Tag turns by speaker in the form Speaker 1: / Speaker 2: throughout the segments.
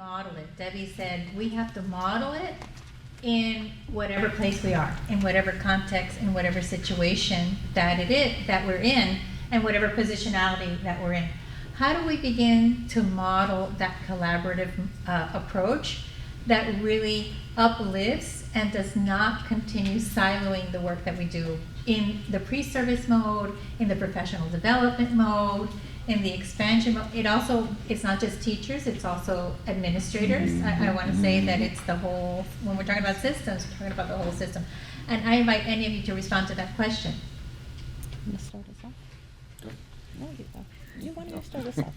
Speaker 1: model it. Debbie said we have to model it in whatever place we are, in whatever context, in whatever situation that we're in, and whatever positionality that we're in. How do we begin to model that collaborative approach that really uplifts and does not continue siloing the work that we do in the pre-service mode, in the professional development mode, in the expansion mode? It's not just teachers, it's also administrators. I want to say that it's the whole, when we're talking about systems, we're talking about the whole system. And I invite any of you to respond to that question.
Speaker 2: You want to start us off? No, you want to start us off?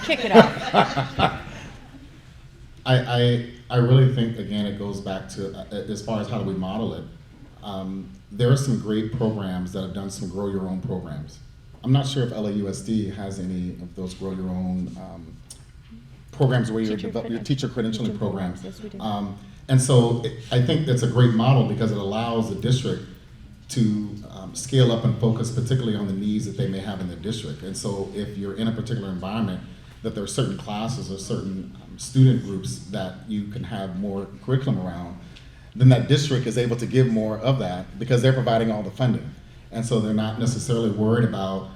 Speaker 2: Kick it off.
Speaker 3: I really think, again, it goes back to, as far as how do we model it, there are some great programs that have done some grow your own programs. I'm not sure if LAUSD has any of those grow your own programs where you develop your teacher credentialing programs.
Speaker 2: Yes, we do.
Speaker 3: And so I think that's a great model because it allows the district to scale up and focus particularly on the needs that they may have in their district. And so if you're in a particular environment, that there are certain classes or certain student groups that you can have more curriculum around, then that district is able to give more of that because they're providing all the funding. And so they're not necessarily worried about,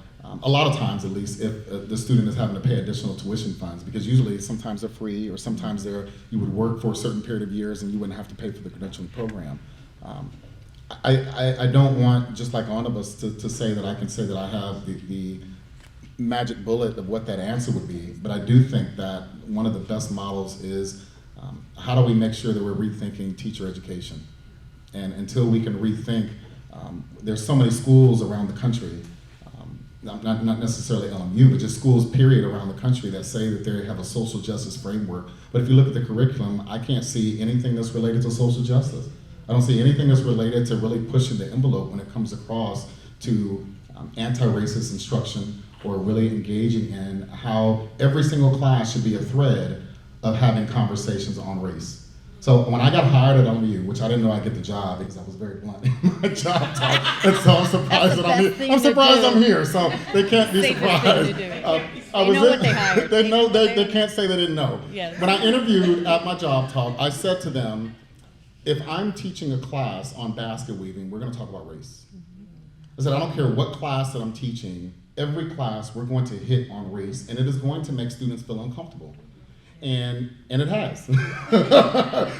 Speaker 3: a lot of times at least, if the student is having to pay additional tuition funds, because usually sometimes they're free or sometimes you would work for a certain period of years and you wouldn't have to pay for the credentialing program. I don't want, just like all of us, to say that I can say that I have the magic bullet of what that answer would be, but I do think that one of the best models is how do we make sure that we're rethinking teacher education? And until we can rethink, there's so many schools around the country, not necessarily LMU, but just schools period around the country that say that they have a social justice framework. But if you look at the curriculum, I can't see anything that's related to social justice. I don't see anything that's related to really pushing the envelope when it comes across to anti-racist instruction or really engaging in how every single class should be a thread of having conversations on race. So when I got hired at LMU, which I didn't know I'd get the job because I was very blunt in my job talk, and so I'm surprised that I'm here. I'm surprised I'm here, so they can't be surprised.
Speaker 2: They know what they hired.
Speaker 3: They can't say they didn't know.
Speaker 2: Yes.
Speaker 3: When I interviewed at my job talk, I said to them, if I'm teaching a class on basket weaving, we're going to talk about race. I said, I don't care what class that I'm teaching, every class we're going to hit on race, and it is going to make students feel uncomfortable. And it has.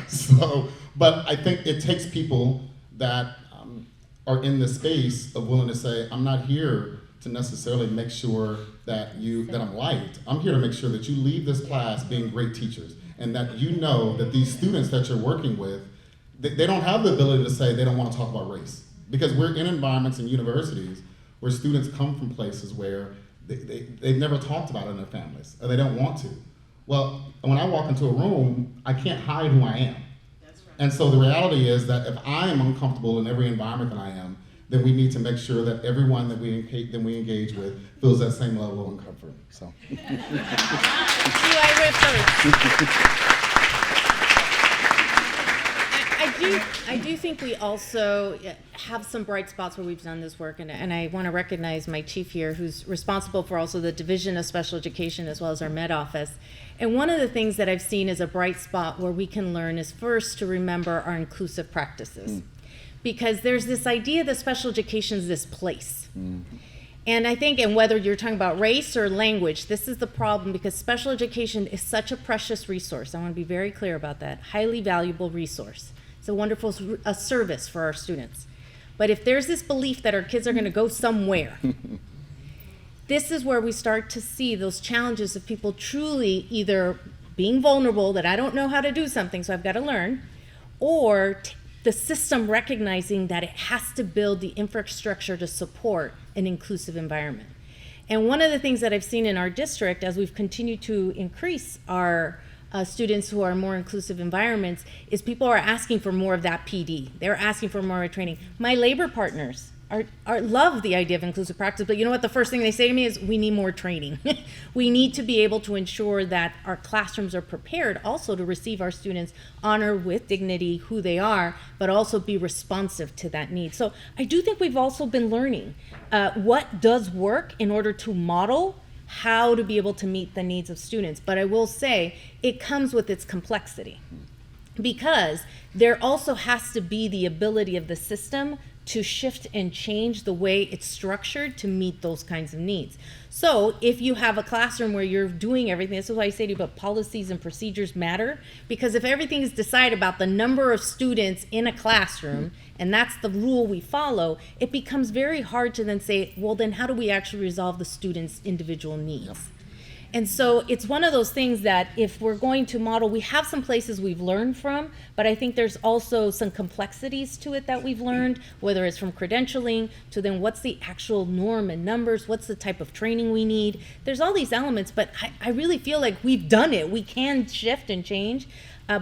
Speaker 3: So, but I think it takes people that are in the space of willing to say, I'm not here to necessarily make sure that I'm liked. I'm here to make sure that you leave this class being great teachers, and that you know that these students that you're working with, they don't have the ability to say they don't want to talk about race. Because we're in environments in universities where students come from places where they've never talked about it in their families, or they don't want to. Well, when I walk into a room, I can't hide who I am. That's right. And so the reality is that if I am uncomfortable in every environment that I am, then we need to make sure that everyone that we engage with feels that same level of comfort. So.
Speaker 2: I do think we also have some bright spots where we've done this work, and I want to recognize my chief here, who's responsible for also the Division of Special Education as well as our Med Office. And one of the things that I've seen as a bright spot where we can learn is first to remember our inclusive practices. Because there's this idea that special education is this place. And I think, and whether you're talking about race or language, this is the problem, because special education is such a precious resource. I want to be very clear about that. Highly valuable resource. It's a wonderful service for our students. But if there's this belief that our kids are going to go somewhere, this is where we start to see those challenges of people truly either being vulnerable, that I don't know how to do something, so I've got to learn, or the system recognizing that it has to build the infrastructure to support an inclusive environment. And one of the things that I've seen in our district as we've continued to increase our students who are in more inclusive environments is people are asking for more of that PD. They're asking for more training. My labor partners love the idea of inclusive practice, but you know what? The first thing they say to me is, we need more training. We need to be able to ensure that our classrooms are prepared also to receive our students, honor with dignity who they are, but also be responsive to that need. So I do think we've also been learning what does work in order to model how to be able to meet the needs of students. But I will say it comes with its complexity, because there also has to be the ability of the system to shift and change the way it's structured to meet those kinds of needs. So if you have a classroom where you're doing everything, this is why I say to you, but policies and procedures matter, because if everything is decided about the number of students in a classroom, and that's the rule we follow, it becomes very hard to then say, well, then how do we actually resolve the students' individual needs? Yep. And so it's one of those things that if we're going to model, we have some places we've learned from, but I think there's also some complexities to it that we've learned, whether it's from credentialing to then what's the actual norm and numbers, what's the type of training we need. There's all these elements, but I really feel like we've done it. We can shift and change.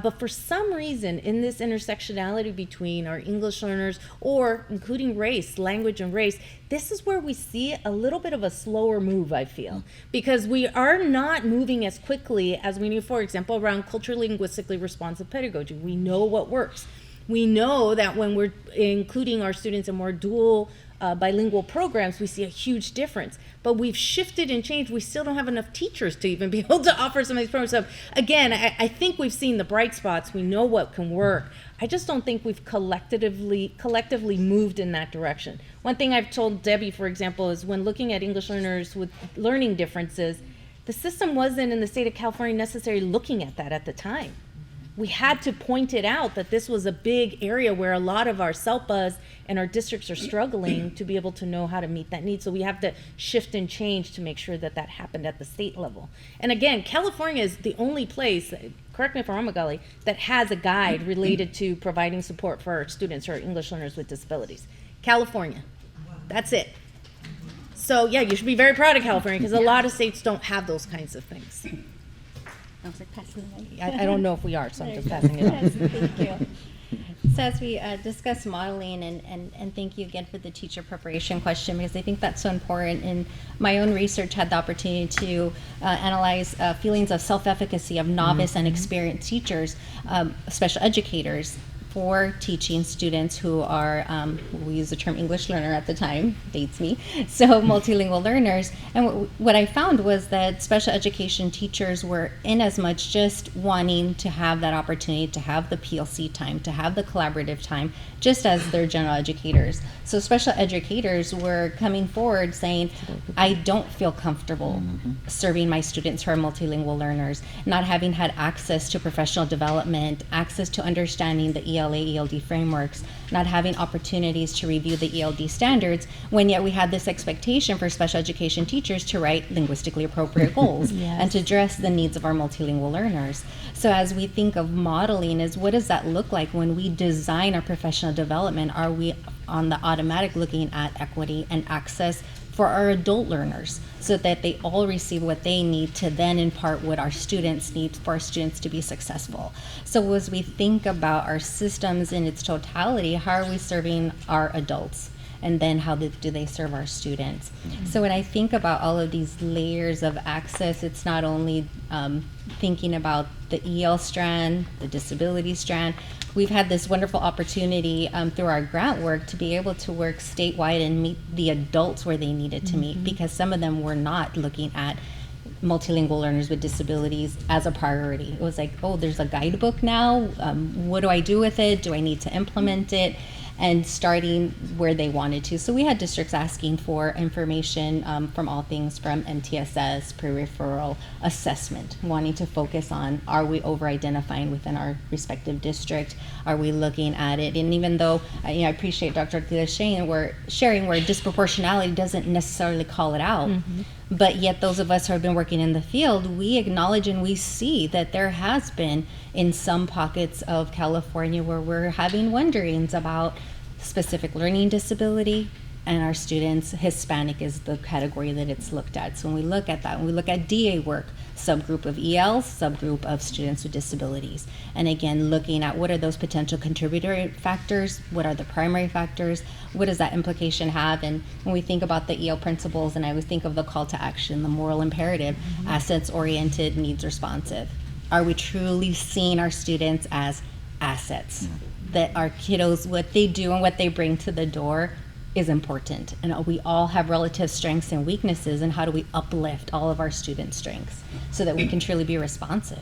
Speaker 2: But for some reason, in this intersectionality between our English learners, or including race, language and race, this is where we see a little bit of a slower move, I feel, because we are not moving as quickly as we need, for example, around culturally linguistically responsive pedagogy. We know what works. We know that when we're including our students in more dual bilingual programs, we see a huge difference. But we've shifted and changed. We still don't have enough teachers to even be able to offer some of these programs. So again, I think we've seen the bright spots. We know what can work. I just don't think we've collectively moved in that direction. One thing I've told Debbie, for example, is when looking at English learners with learning differences, the system wasn't in the state of California necessarily looking at that at the time. We had to point it out that this was a big area where a lot of our SELPAs and our districts are struggling to be able to know how to meet that need. So we have to shift and change to make sure that that happened at the state level. And again, California is the only place, correct me if I'm wrong, Magali, that has a guide related to providing support for our students or our English learners with disabilities. California, that's it. So yeah, you should be very proud of California, because a lot of states don't have those kinds of things.
Speaker 4: I was like passing the mic.
Speaker 2: I don't know if we are, so I'm just passing it on.
Speaker 4: Yes, thank you. So as we discuss modeling, and thank you again for the teacher preparation question, because I think that's so important. And my own research had the opportunity to analyze feelings of self-efficacy of novice and experienced teachers, special educators, for teaching students who are, we use the term English learner at the time, dates me, so multilingual learners. And what I found was that special education teachers were in as much just wanting to have that opportunity to have the PLC time, to have the collaborative time, just as their general educators. So special educators were coming forward saying, I don't feel comfortable serving my students who are multilingual learners, not having had access to professional development, access to understanding the ELA, ELD frameworks, not having opportunities to review the ELD standards, when yet we had this expectation for special education teachers to write linguistically appropriate goals and to address the needs of our multilingual learners. So as we think of modeling, is what does that look like when we design our professional development? Are we on the automatic looking at equity and access for our adult learners, so that they all receive what they need to then impart what our students need for our students to be successful? So as we think about our systems in its totality, how are we serving our adults? And then how do they serve our students? So when I think about all of these layers of access, it's not only thinking about the EL strand, the disability strand. We've had this wonderful opportunity through our grant work to be able to work statewide and meet the adults where they needed to meet, because some of them were not looking at multilingual learners with disabilities as a priority. It was like, oh, there's a guidebook now. What do I do with it? Do I need to implement it? And starting where they wanted to. So we had districts asking for information from all things from MTSS, pre-referral, assessment, wanting to focus on, are we over-identifying within our respective district? Are we looking at it? And even though I appreciate Dr. Ortiz sharing where disproportionality doesn't necessarily call it out, but yet those of us who have been working in the field, we acknowledge and we see that there has been in some pockets of California where we're having wonderings about specific learning disability, and our students, Hispanic is the category that it's looked at. So when we look at that, when we look at DA work, subgroup of ELs, subgroup of students with disabilities. And again, looking at what are those potential contributory factors, what are the primary factors, what does that implication have? And when we think about the EL principles, and I always think of the call to action, the moral imperative, assets-oriented, needs-responsive. Are we truly seeing our students as assets? That our kiddos, what they do and what they bring to the door is important. And we all have relative strengths and weaknesses, and how do we uplift all of our students' strengths so that we can truly be responsive?